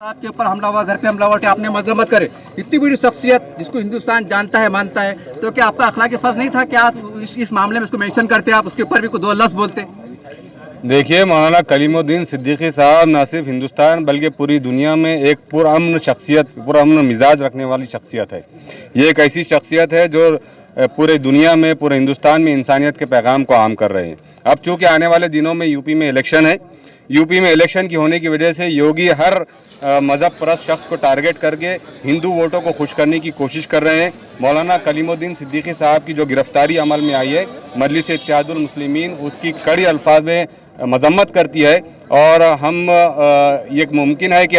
आपके ऊपर हमला हुआ, घर पे हमला हुआ, आपने मजम्मत करे, इतनी बड़ी शख्सियत जिसको हिंदुस्तान जानता है, मानता है, तो क्या आपका अखलाकी फर्ज नहीं था कि आप इस मामले में उसको मेंशन करते, आप उसके ऊपर भी कोई दो लफ्ज़ बोलते? देखिए, मौलाना कलीमुद्दीन सिद्दीकी साहब न सिर्फ हिंदुस्तान बल्कि पूरी दुनिया में एक पुरअमन शख्सियत, पुरअमन मिजाज रखने वाली शख्सियत है। ये एक ऐसी शख्सियत है जो पूरे दुनिया में, पूरे हिंदुस्तान में इंसानियत के पैगाम को आम कर रहे हैं। अब चूँकि आने वाले दिनों में यूपी में इलेक्शन है, यूपी में इलेक्शन की होने की वजह से योगी हर मज़हब परस्त शख्स को टारगेट करके हिंदू वोटों को खुश करने की कोशिश कर रहे हैं। मौलाना कलीमुद्दीन सिद्दीकी साहब की जो गिरफ्तारी अमल में आई है, मजलिस इत्तेहादुल मुस्लिमीन उसकी कड़ी अल्फाज में मजम्मत करती है। और हम ये मुमकिन है कि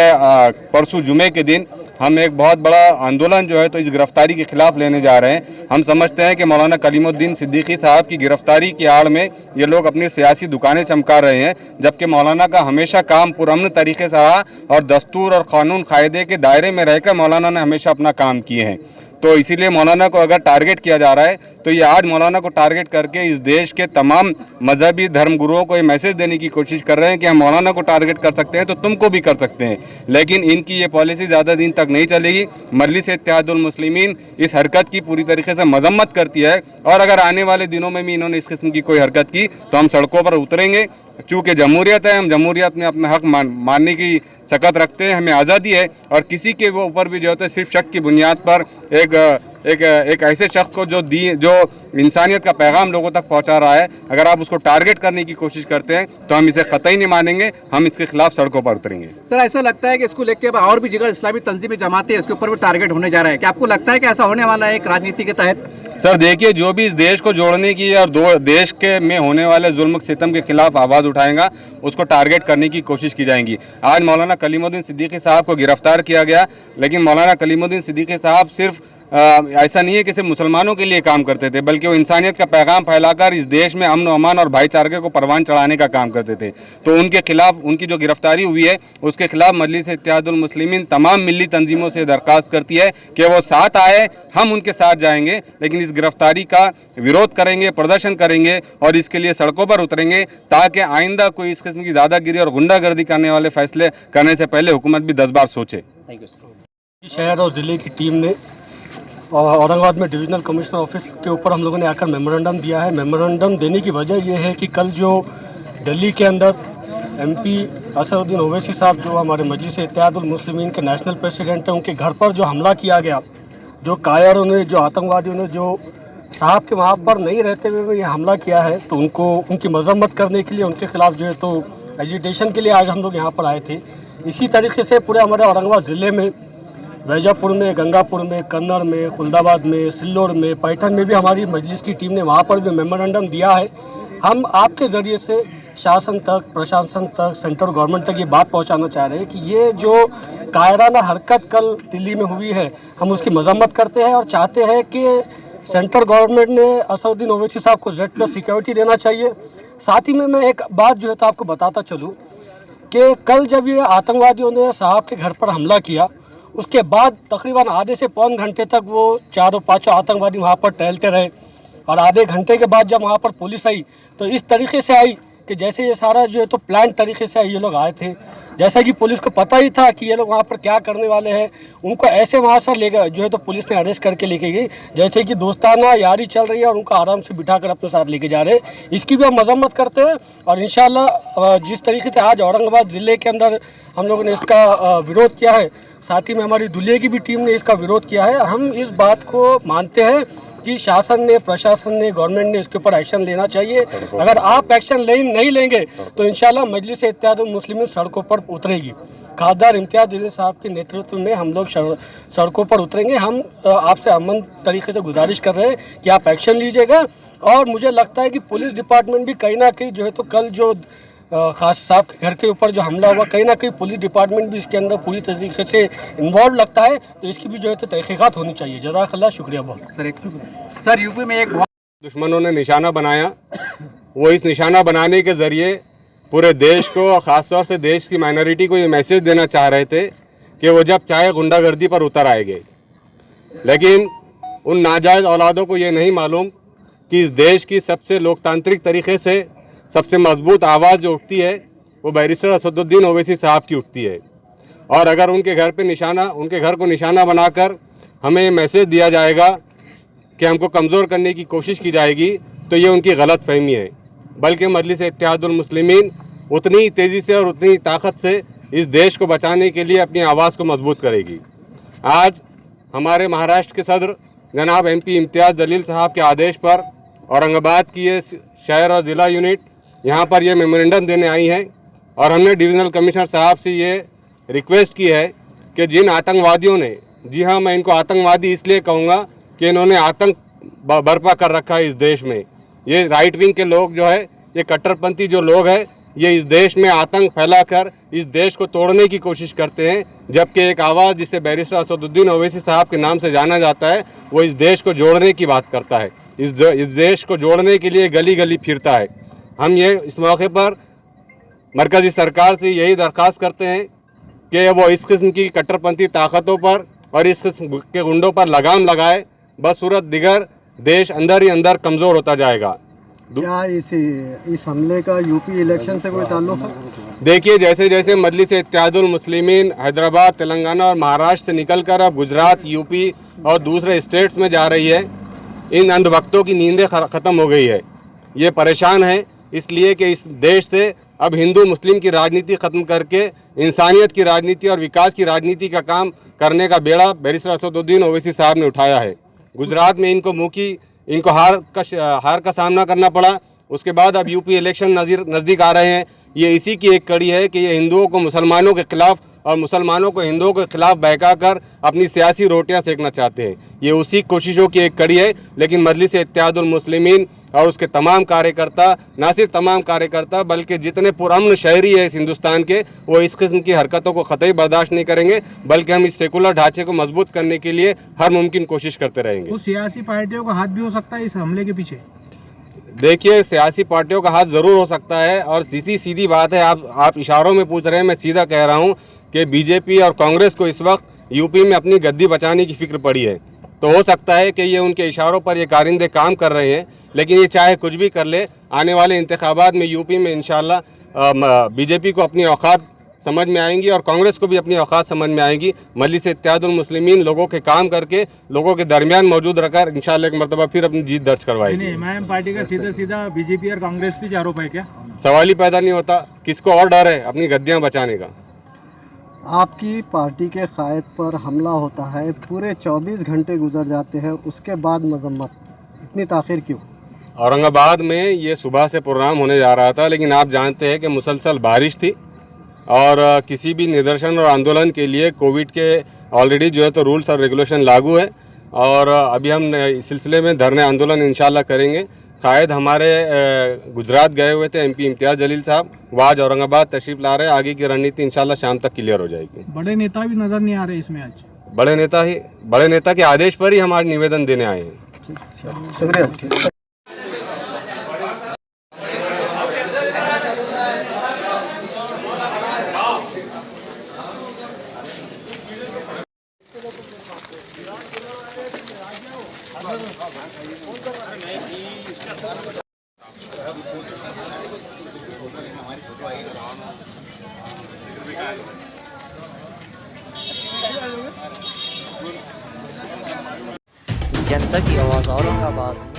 परसों जुमे के दिन हम एक बहुत बड़ा आंदोलन जो है तो इस गिरफ्तारी के खिलाफ लेने जा रहे हैं। हम समझते हैं कि मौलाना कलीमुद्दीन सिद्दीकी साहब की गिरफ्तारी की आड़ में ये लोग अपनी सियासी दुकानें चमका रहे हैं, जबकि मौलाना का हमेशा काम पुरअमन तरीके से रहा और दस्तूर और कानून कायदे के दायरे में रहकर मौलाना ने हमेशा अपना काम किए हैं। तो इसीलिए मौलाना को अगर टारगेट किया जा रहा है तो ये आज मौलाना को टारगेट करके इस देश के तमाम मजहबी धर्मगुरुओं को ये मैसेज देने की कोशिश कर रहे हैं कि हम मौलाना को टारगेट कर सकते हैं तो तुमको भी कर सकते हैं। लेकिन इनकी ये पॉलिसी ज़्यादा दिन तक नहीं चलेगी। मजलिस इत्तेहादुल मुस्लिमीन इस हरकत की पूरी तरीके से मजम्मत करती है और अगर आने वाले दिनों में भी इन्होंने इस किस्म की कोई हरकत की तो हम सड़कों पर उतरेंगे। चूँकि जमहूरियत है, हम जमहूरियत में अपना हक मानने की सकत रखते हैं, हमें आज़ादी है और किसी के वो ऊपर भी जो होता है सिर्फ शक की बुनियाद पर एक ऐसे शख्स को जो इंसानियत का पैगाम लोगों तक पहुंचा रहा है, अगर आप उसको टारगेट करने की कोशिश करते हैं तो हम इसे कतई नहीं मानेंगे, हम इसके खिलाफ सड़कों पर उतरेंगे। सर, ऐसा लगता है कि इसको लेके और भी जगह इस्लामी तंजीमें जमाते हैं, इसके ऊपर भी टारगेट होने जा रहा है, क्या आपको लगता है कि ऐसा होने वाला है एक राजनीति के तहत? सर देखिए, जो भी इस देश को जोड़ने की और दो देश के में होने वाले जुल्म सितम के खिलाफ आवाज़ उठाएगा उसको टारगेट करने की कोशिश की जाएगी। आज मौलाना कलीमुद्दीन सिद्दीकी साहब को गिरफ्तार किया गया, लेकिन मौलाना कलीमुद्दीन सिद्दीकी साहब सिर्फ ऐसा नहीं है कि सिर्फ मुसलमानों के लिए काम करते थे, बल्कि वो इंसानियत का पैगाम फैलाकर इस देश में अमन अमान और भाईचारे को परवान चढ़ाने का काम करते थे। तो उनके खिलाफ, उनकी जो गिरफ्तारी हुई है उसके खिलाफ मजलिस इत्तेहादुल मुस्लिमीन तमाम मिली तंजीमों से दरख्वास्त करती है कि वो साथ आए, हम उनके साथ जाएंगे, लेकिन इस गिरफ्तारी का विरोध करेंगे, प्रदर्शन करेंगे और इसके लिए सड़कों पर उतरेंगे ताकि आइंदा कोई इस किस्म की दादागिरी और गुंडागर्दी करने वाले फैसले करने से पहले हुकूमत भी 10 बार सोचे। Thank you. शहर और ज़िले की टीम ने और औरंगाबाद में डिविजनल कमिश्नर ऑफिस के ऊपर हम लोगों ने आकर मेमोरेंडम दिया है। मेमोरेंडम देने की वजह यह है कि कल जो दिल्ली के अंदर एमपी असदुद्दीन ओवैसी साहब जो हमारे मजलिस इत्तेहादुल मुस्लिमीन के नेशनल प्रेसिडेंट हैं, उनके घर पर जो हमला किया गया, जो कायरों ने, जो आतंकवादियों ने जो साहब के वहाँ पर नहीं रहते हुए ये हमला किया है, तो उनको उनकी मजम्मत करने के लिए, उनके खिलाफ जो है तो एजिटेशन के लिए आज हम लोग यहाँ पर आए थे। इसी तरीके से पूरे हमारे औरंगाबाद ज़िले में वैजापुर में, गंगापुर में, कन्नड़ में, खुलदाबाद में, सिल्लोर में, पैठन में भी हमारी मजलिस की टीम ने वहाँ पर भी मेमोरेंडम दिया है। हम आपके ज़रिए से शासन तक, प्रशासन तक, सेंट्रल गवर्नमेंट तक ये बात पहुँचाना चाह रहे हैं कि ये जो कायराना हरकत कल दिल्ली में हुई है, हम उसकी मजम्मत करते हैं और चाहते हैं कि सेंट्रल गवर्नमेंट ने असदुद्दीन ओवैसी साहब को Z+ सिक्योरिटी देना चाहिए। साथ ही में मैं एक बात जो है तो आपको बताता चलूँ कि कल जब ये आतंकवादियों ने साहब के घर पर हमला किया, उसके बाद तकरीबन आधे से पौन घंटे तक वो चारों पांचों आतंकवादी वहाँ पर टहलते रहे और आधे घंटे के बाद जब वहाँ पर पुलिस आई तो इस तरीके से आई कि जैसे ये सारा जो है तो प्लान तरीके से ये लोग आए थे। जैसा कि पुलिस को पता ही था कि ये लोग वहाँ पर क्या करने वाले हैं, उनको ऐसे वहाँ से लेकर जो है तो पुलिस ने अरेस्ट करके लेके गई जैसे कि दोस्ताना यारी चल रही है और उनको आराम से बिठा कर अपने साथ लेके जा रहे हैं। इसकी भी हम मजम्मत करते हैं और इंशाल्लाह जिस तरीके से आज औरंगाबाद ज़िले के अंदर हम लोगों ने इसका विरोध किया है, साथ ही में हमारी दुलिया की भी टीम ने इसका विरोध किया है। हम इस बात को मानते हैं कि शासन ने, प्रशासन ने, गवर्नमेंट ने इसके ऊपर एक्शन लेना चाहिए। अगर आप एक्शन नहीं लेंगे तो इंशाल्लाह मजलिस इत्तेहादुल मुस्लिमीन सड़कों पर उतरेगी। खासदार इम्तियाज़ जलील साहब के नेतृत्व में हम लोग सड़कों पर उतरेंगे। हम आपसे अमन तरीके से गुजारिश कर रहे हैं कि आप एक्शन लीजिएगा और मुझे लगता है कि पुलिस डिपार्टमेंट भी कहीं ना कहीं जो है तो कल जो खास साहब के घर के ऊपर जो हमला हुआ, कहीं ना कहीं पुलिस डिपार्टमेंट भी इसके अंदर पूरी तरीके से इन्वॉल्व लगता है, तो इसकी भी जो है तो तहकीकात होनी चाहिए। जज़ाकल्लाह, शुक्रिया बहुत। सर, यूपी में एक दुश्मनों ने निशाना बनाया, वो इस निशाना बनाने के ज़रिए पूरे देश को और ख़ासतौर से देश की माइनॉरिटी को ये मैसेज देना चाह रहे थे कि वो जब चाहे गुंडागर्दी पर उतर आएंगे, लेकिन उन नाजायज़ औलादों को ये नहीं मालूम कि इस देश की सबसे लोकतांत्रिक तरीके से सबसे मजबूत आवाज़ जो उठती है वो बैरिस्टर असदुद्दीन ओवैसी साहब की उठती है। और अगर उनके घर को निशाना बनाकर हमें मैसेज दिया जाएगा कि हमको कमज़ोर करने की कोशिश की जाएगी, तो ये उनकी गलत फहमी है। बल्कि मजलिस इत्तेहादुल मुस्लिमीन उतनी तेज़ी से और उतनी ताकत से इस देश को बचाने के लिए अपनी आवाज़ को मजबूत करेगी। आज हमारे महाराष्ट्र के सदर जनाब MP इम्तियाज़ जलील साहब के आदेश पर औरंगाबाद की ये शहर और ज़िला यूनिट यहाँ पर ये मेमोरेंडम देने आई है और हमने डिविज़नल कमिश्नर साहब से ये रिक्वेस्ट की है कि जिन आतंकवादियों ने, जी हाँ मैं इनको आतंकवादी इसलिए कहूँगा कि इन्होंने आतंक बर्पा कर रखा है इस देश में। ये राइट विंग के लोग जो है, ये कट्टरपंथी जो लोग हैं, ये इस देश में आतंक फैलाकर इस देश को तोड़ने की कोशिश करते हैं। जबकि एक आवाज़ जिसे बैरिस्टर असदुद्दीन ओवैसी साहब के नाम से जाना जाता है, वो इस देश को जोड़ने की बात करता है, इस देश को जोड़ने के लिए गली गली फिरता है। हम ये इस मौके पर मरकज़ी सरकार से यही दरख्वास्त करते हैं कि वो इस किस्म की कट्टरपंथी ताकतों पर और इस किस्म के गुंडों पर लगाम लगाए, बसूरत दिगर देश अंदर ही अंदर कमज़ोर होता जाएगा। क्या इस हमले का यूपी इलेक्शन से कोई ताल्लुक है? देखिए, जैसे जैसे मजलिस इत्तेहादुल मुस्लिमीन हैदराबाद, तेलंगाना और महाराष्ट्र से निकलकर अब गुजरात, यूपी और दूसरे स्टेट्स में जा रही है, इन अंधभक्तों की नींदें ख़त्म हो गई है। ये परेशान है इसलिए कि इस देश से अब हिंदू मुस्लिम की राजनीति ख़त्म करके इंसानियत की राजनीति और विकास की राजनीति का काम करने का बेड़ा बैरिस्टर असदुद्दीन ओवैसी साहब ने उठाया है। गुजरात में इनको हार का सामना करना पड़ा। उसके बाद अब यूपी इलेक्शन नज़दीक आ रहे हैं। ये इसी की एक कड़ी है कि ये हिंदुओं को मुसलमानों के खिलाफ और मुसलमानों को हिंदुओं के खिलाफ बहकाकर अपनी सियासी रोटियां सेकना चाहते हैं। ये उसी कोशिशों की एक कड़ी है। लेकिन मजलिस इत्तेहादुल मुस्लिमीन और उसके तमाम कार्यकर्ता, ना सिर्फ तमाम कार्यकर्ता बल्कि जितने पुरअमन शहरी है इस हिंदुस्तान के, वो इस किस्म की हरकतों को कतई बर्दाश्त नहीं करेंगे, बल्कि हम इस सेकुलर ढांचे को मजबूत करने के लिए हर मुमकिन कोशिश करते रहेंगे। तो सियासी पार्टियों का हाथ भी हो सकता है इस हमले के पीछे? देखिए, सियासी पार्टियों का हाथ ज़रूर हो सकता है और सीधी बात है। आप इशारों में पूछ रहे हैं, मैं सीधा कह रहा हूँ कि बीजेपी और कांग्रेस को इस वक्त यूपी में अपनी गद्दी बचाने की फिक्र पड़ी है। तो हो सकता है कि ये उनके इशारों पर ये कारिंदे काम कर रहे हैं, लेकिन ये चाहे कुछ भी कर ले, आने वाले इंतखाबात में यूपी में इंशाअल्लाह बीजेपी को अपनी औकात समझ में आएंगी और कांग्रेस को भी अपनी औकात समझ में आएंगी। मजलिस इत्तेहादुल मुस्लिमीन लोगों के काम करके लोगों के दरमियान मौजूद रखकर इंशाअल्लाह एक मरतबा फिर अपनी जीत दर्ज करवाएगी। एमआईएम पार्टी का सीधा बीजेपी और कांग्रेस पे आरोप है क्या? सवाल ही पैदा नहीं होता। किसको और डर है अपनी गद्दियाँ बचाने का? आपकी पार्टी के कायद पर हमला होता है, पूरे 24 घंटे गुजर जाते हैं, उसके बाद मजम्मत, इतनी ताख़ीर क्यों? औरंगाबाद में ये सुबह से प्रोग्राम होने जा रहा था, लेकिन आप जानते हैं कि मुसलसल बारिश थी और किसी भी निदर्शन और आंदोलन के लिए कोविड के ऑलरेडी जो है तो रूल्स और रेगुलेशन लागू है और अभी हम इस सिलसिले में धरने आंदोलन इंशाल्लाह करेंगे। कायद हमारे गुजरात गए हुए थे MP इम्तियाज़ जलील साहब, वो आज औरंगाबाद तशरीफ ला रहे हैं। आगे की रणनीति इंशाल्लाह शाम तक क्लियर हो जाएगी। बड़े नेता भी नजर नहीं आ रहे इसमें आज? बड़े नेता के आदेश पर ही हम आज निवेदन देने आए हैं। शुक्रिया। जनता की आवाज़ औरंगाबाद।